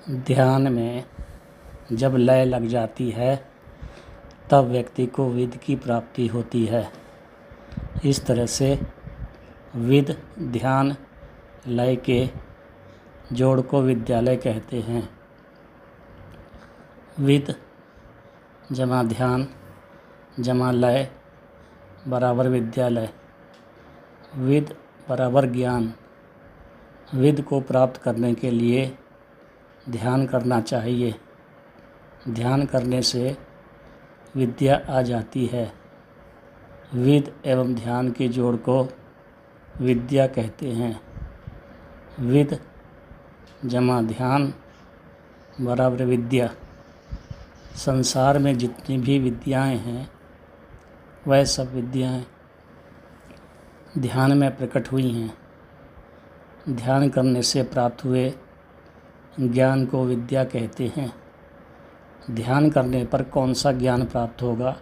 ध्यान में जब लय लग जाती है तब व्यक्ति को विद की प्राप्ति होती है। इस तरह से विद ध्यान लय के जोड़ को विद्यालय कहते हैं। विद जमा ध्यान जमा लय बराबर विद्यालय। विद बराबर ज्ञान। विद को प्राप्त करने के लिए ध्यान करना चाहिए। ध्यान करने से विद्या आ जाती है। विद एवं ध्यान के जोड़ को विद्या कहते हैं। विद जमा ध्यान बराबर विद्या। संसार में जितनी भी विद्याएं हैं वह सब विद्याएं ध्यान में प्रकट हुई हैं। ध्यान करने से प्राप्त हुए ज्ञान को विद्या कहते हैं। ध्यान करने पर कौन सा ज्ञान प्राप्त होगा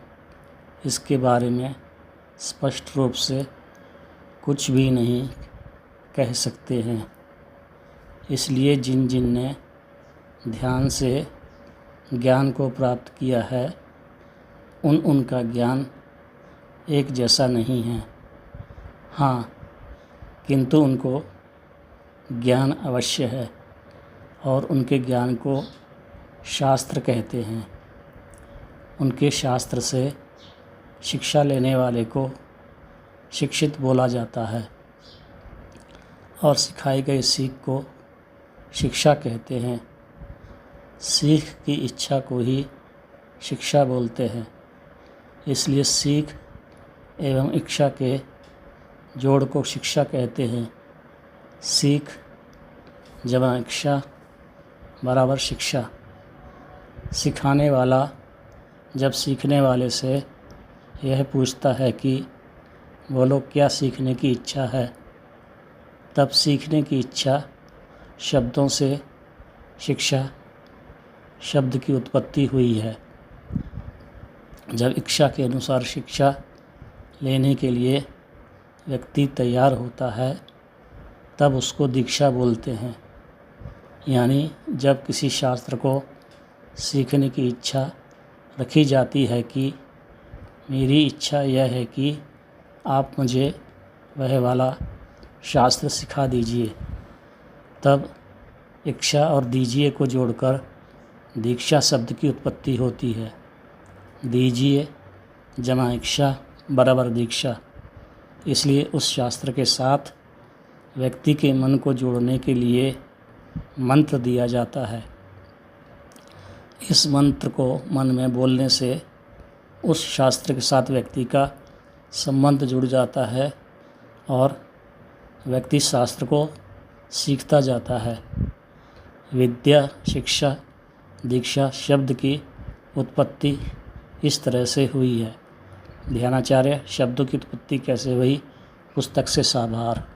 इसके बारे में स्पष्ट रूप से कुछ भी नहीं कह सकते हैं। इसलिए जिन जिन ने ध्यान से ज्ञान को प्राप्त किया है उनका ज्ञान एक जैसा नहीं है। हाँ, किंतु उनको ज्ञान अवश्य है और उनके ज्ञान को शास्त्र कहते हैं। उनके शास्त्र से शिक्षा लेने वाले को शिक्षित बोला जाता है और सिखाई गई सीख को शिक्षा कहते हैं। सीख की इच्छा को ही शिक्षा बोलते हैं। इसलिए सीख एवं इच्छा के जोड़ को शिक्षा कहते हैं। सीख जमा इच्छा बराबर शिक्षा। सिखाने वाला जब सीखने वाले से यह पूछता है कि बोलो क्या सीखने की इच्छा है, तब सीखने की इच्छा शब्दों से शिक्षा शब्द की उत्पत्ति हुई है। जब इच्छा के अनुसार शिक्षा लेने के लिए व्यक्ति तैयार होता है तब उसको दीक्षा बोलते हैं। यानी जब किसी शास्त्र को सीखने की इच्छा रखी जाती है कि मेरी इच्छा यह है कि आप मुझे वह वाला शास्त्र सिखा दीजिए, तब इच्छा और दीजिए को जोड़कर दीक्षा शब्द की उत्पत्ति होती है। दीजिए जमा इच्छा बराबर दीक्षा। इसलिए उस शास्त्र के साथ व्यक्ति के मन को जोड़ने के लिए मंत्र दिया जाता है। इस मंत्र को मन में बोलने से उस शास्त्र के साथ व्यक्ति का संबंध जुड़ जाता है और व्यक्ति शास्त्र को सीखता जाता है। विद्या शिक्षा दीक्षा शब्द की उत्पत्ति इस तरह से हुई है। ध्यानाचार्य शब्दों की उत्पत्ति कैसे हुई पुस्तक से साभार।